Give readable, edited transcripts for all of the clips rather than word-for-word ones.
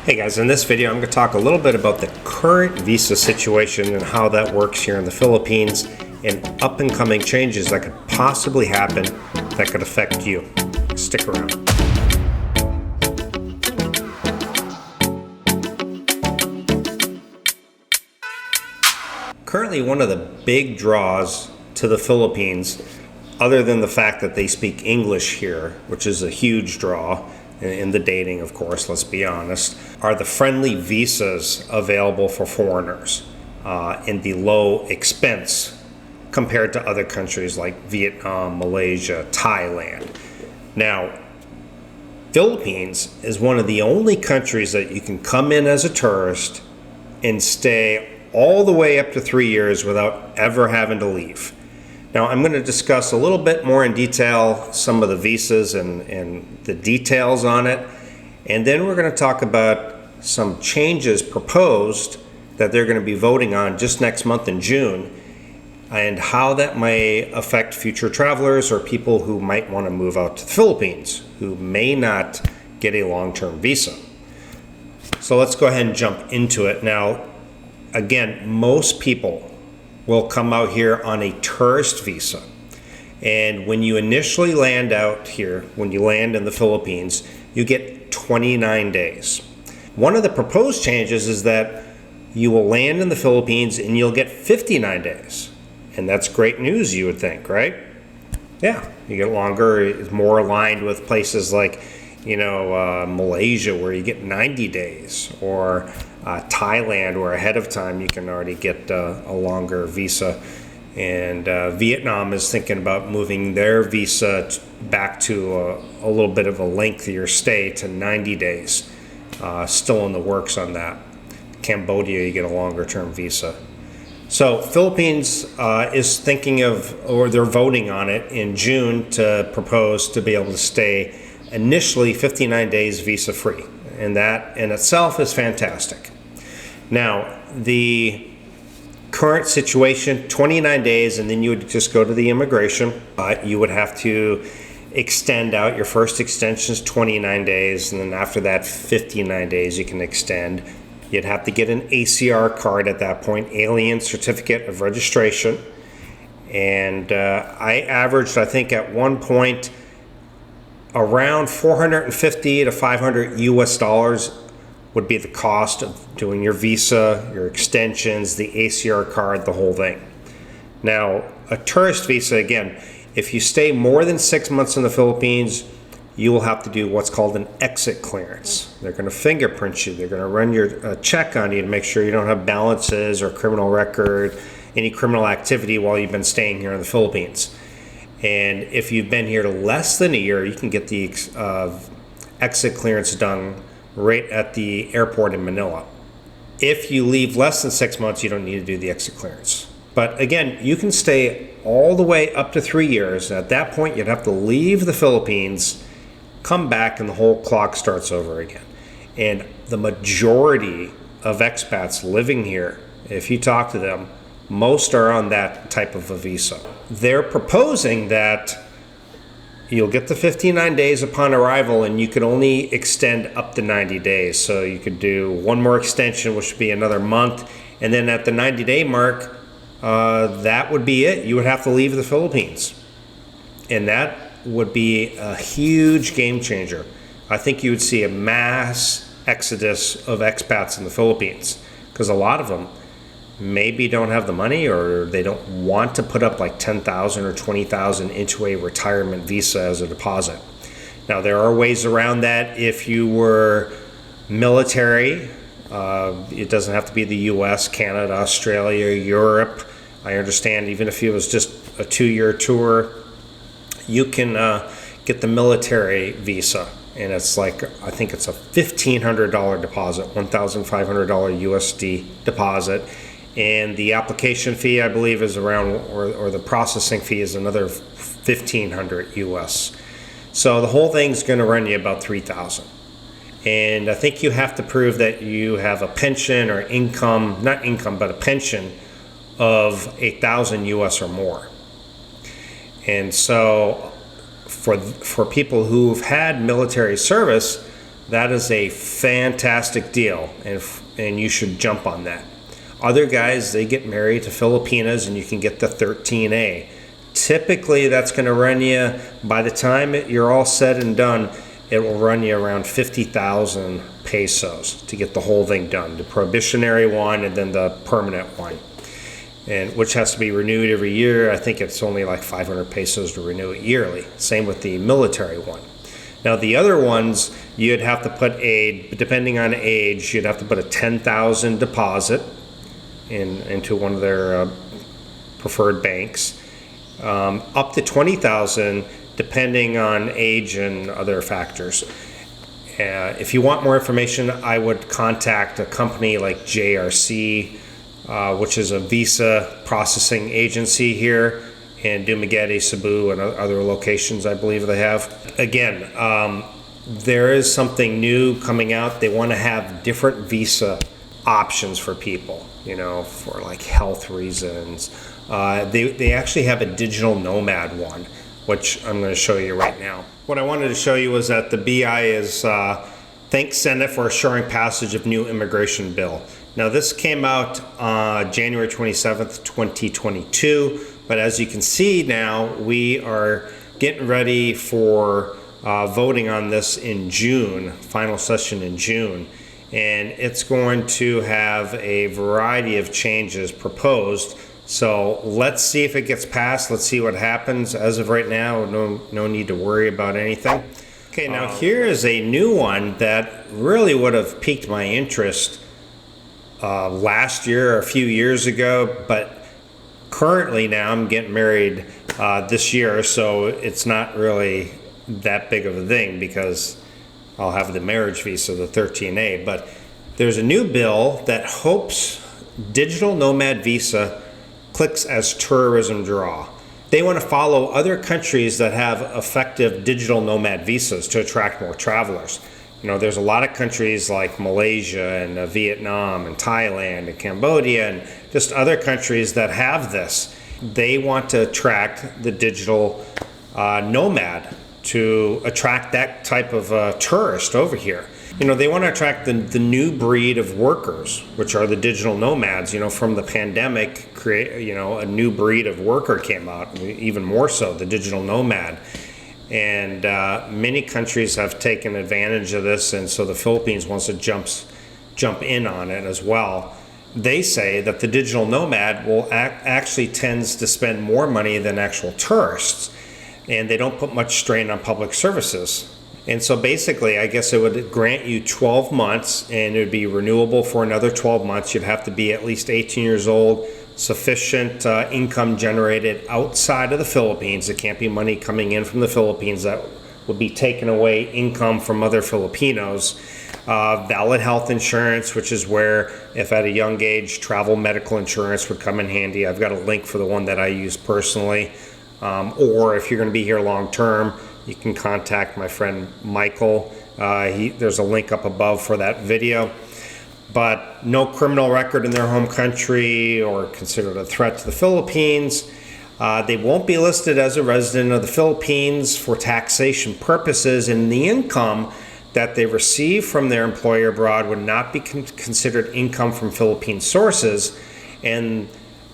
Hey guys, in this video I'm going to talk a little bit about the current visa situation and how that works here in the Philippines and up and coming changes that could possibly happen that could affect you. Stick around. Currently, one of the big draws to the Philippines, other than the fact that they speak English here, which is a huge draw in the dating, of course, let's be honest, are the friendly visas available for foreigners in the low expense compared to other countries like Vietnam, Malaysia, Thailand. Now, Philippines is one of the only countries that you can come in as a tourist and stay all the way up to 3 years without ever having to leave. Now, I'm going to discuss a little bit more in detail some of the visas and the details on it. And then we're going to talk about some changes proposed that they're going to be voting on just next month in June and how that may affect future travelers or people who might want to move out to the Philippines who may not get a long-term visa. So let's go ahead and jump into it. Now, again, most people will come out here on a tourist visa. And when you initially land out here, when you land in the Philippines, you get 29 days. One of the proposed changes is that you will land in the Philippines and you'll get 59 days. And that's great news, you would think, right? Yeah, you get longer. It's more aligned with places like, Malaysia, where you get 90 days, or Thailand, where ahead of time you can already get a longer visa. And Vietnam is thinking about moving their visa back to a little bit of a lengthier stay to 90 days. Still in the works on that. Cambodia, you get a longer term visa. So Philippines is thinking of, or they're voting on it in June to propose to be able to stay initially 59 days visa free. And that in itself is fantastic. Now, the current situation, 29 days, and then you would just go to the immigration. You would have to extend out. Your first extension is 29 days, and then after that, 59 days you can extend. You'd have to get an ACR card at that point, Alien Certificate of Registration. And I averaged, I think at one point, around 450 to 500 US dollars would be the cost of doing your visa, your extensions, the ACR card, the whole thing. Now, a tourist visa, again, if you stay more than 6 months in the Philippines, you will have to do what's called an exit clearance. They're going to fingerprint you. They're going to run your check on you to make sure you don't have balances or criminal record, any criminal activity while you've been staying here in the Philippines. And if you've been here less than a year, you can get the exit clearance done right at the airport in Manila. If you leave less than 6 months, you don't need to do the exit clearance. But again, you can stay all the way up to 3 years. At that point, you'd have to leave the Philippines, come back, and the whole clock starts over again. And the majority of expats living here, if you talk to them, most are on that type of a visa. They're proposing that you'll get the 59 days upon arrival and you could only extend up to 90 days. So you could do one more extension, which would be another month. And then at the 90-day mark, that would be it. You would have to leave the Philippines. And that would be a huge game changer. I think you would see a mass exodus of expats in the Philippines because a lot of them maybe don't have the money or they don't want to put up like $10,000 or $20,000 into a retirement visa as a deposit. Now, there are ways around that. If you were military, it doesn't have to be the US, Canada, Australia, Europe. I understand even if it was just a 2-year tour, you can get the military visa. And it's like, I think it's a $1,500 deposit, $1,500 USD deposit. And the application fee, I believe, is around, or the processing fee is another $1,500 US. So the whole thing's going to run you about $3,000. And I think you have to prove that you have a pension or income, not income, but a pension of $8,000 US or more. And so for people who've had military service, that is a fantastic deal, and you should jump on that. Other guys, they get married to Filipinas and you can get the 13A. Typically, that's going to run you, by the time you're all said and done, it will run you around 50,000 pesos to get the whole thing done. The probationary one and then the permanent one, and which has to be renewed every year. I think it's only like 500 pesos to renew it yearly. Same with the military one. Now the other ones, you'd have to put depending on age, you'd have to put a 10,000 deposit into one of their preferred banks. Up to 20,000 depending on age and other factors. If you want more information, I would contact a company like JRC, which is a visa processing agency here in Dumaguete, Cebu, and other locations I believe they have. Again, there is something new coming out. They want to have different visa options for people, for like health reasons. They actually have a digital nomad one, which I'm going to show you right now. What I wanted to show you was that the BI is thanks Senate for assuring passage of new immigration bill. Now this came out January 27th, 2022, but as you can see now, we are getting ready for voting on this in June, final session in June, and it's going to have a variety of changes proposed. So let's see if it gets passed. Let's see what happens. As of right now, no need to worry about anything. Okay, now here is a new one that really would have piqued my interest last year or a few years ago, but currently now I'm getting married this year, so it's not really that big of a thing because I'll have the marriage visa, the 13A. But there's a new bill that hopes digital nomad visa clicks as tourism draw. They want to follow other countries that have effective digital nomad visas to attract more travelers. There's a lot of countries like Malaysia and Vietnam and Thailand and Cambodia and just other countries that have this. They want to attract the digital nomad to attract that type of tourist over here. They want to attract the new breed of workers, which are the digital nomads. From the pandemic, a new breed of worker came out, even more so, the digital nomad. And many countries have taken advantage of this, and so the Philippines wants to jump in on it as well. They say that the digital nomad will actually tends to spend more money than actual tourists, and they don't put much strain on public services. And so basically, I guess it would grant you 12 months, and it would be renewable for another 12 months. You'd have to be at least 18 years old, sufficient income generated outside of the Philippines. It can't be money coming in from the Philippines that would be taking away income from other Filipinos. Valid health insurance, which is where, if at a young age, travel medical insurance would come in handy. I've got a link for the one that I use personally. Or if you're going to be here long term, you can contact my friend Michael. There's a link up above for that video. But no criminal record in their home country or considered a threat to the Philippines. They won't be listed as a resident of the Philippines for taxation purposes, and the income that they receive from their employer abroad would not be considered income from Philippine sources. And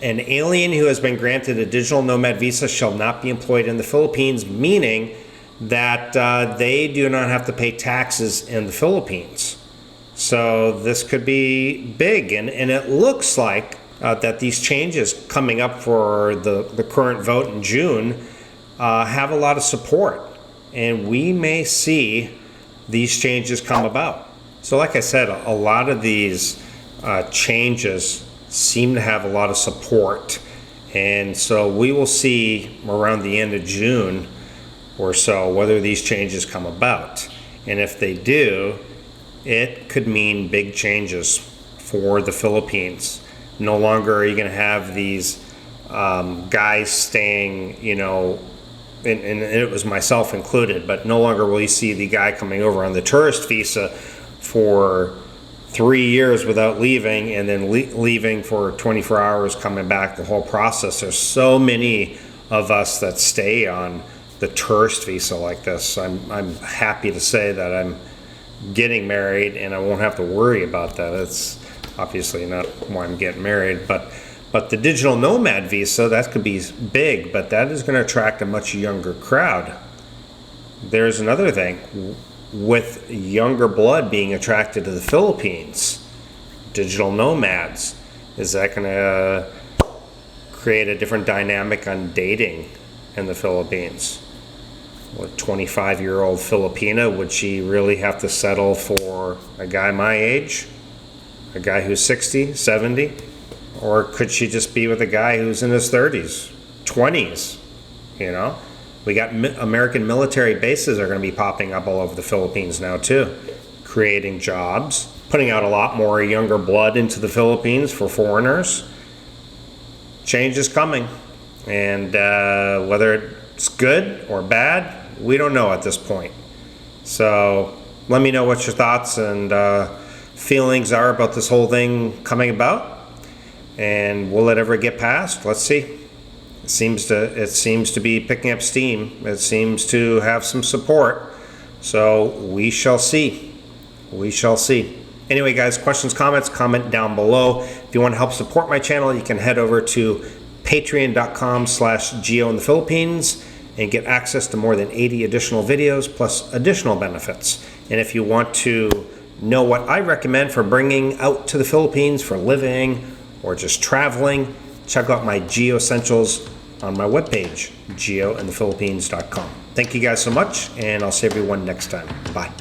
an alien who has been granted a digital nomad visa shall not be employed in the Philippines, meaning that they do not have to pay taxes in the Philippines. So this could be big, and it looks like that these changes coming up for the current vote in June have a lot of support, and we may see these changes come about. So like I said, a lot of these changes seem to have a lot of support, and so we will see around the end of June or so whether these changes come about. And if they do, it could mean big changes for the Philippines. No longer are you going to have these guys staying, and it was myself included, but no longer will you see the guy coming over on the tourist visa for 3 years without leaving, and then leaving for 24 hours, coming back, the whole process. There's so many of us that stay on the tourist visa like this. I'm happy to say that I'm getting married, and I won't have to worry about that. It's obviously not why I'm getting married, but the digital nomad visa, that could be big, but that is going to attract a much younger crowd. There's another thing, with younger blood being attracted to the Philippines, digital nomads, is that going to create a different dynamic on dating in the Philippines? What, 25-year-old Filipina, would she really have to settle for a guy my age? A guy who's 60, 70? Or could she just be with a guy who's in his 30s, 20s, you know? We got American military bases are going to be popping up all over the Philippines now too, creating jobs, putting out a lot more younger blood into the Philippines for foreigners. Change is coming, and whether it's good or bad, we don't know at this point. So let me know what your thoughts and feelings are about this whole thing coming about, and will it ever get passed? Let's see. It seems to be picking up steam. It seems to have some support. So we shall see. We shall see. Anyway, guys, questions, comments, comment down below. If you want to help support my channel, you can head over to patreon.com/Geo in the Philippines and get access to more than 80 additional videos plus additional benefits. And if you want to know what I recommend for bringing out to the Philippines for living or just traveling, check out my Geo Essentials on my webpage, geointhephilippines.com. Thank you guys so much, and I'll see everyone next time. Bye.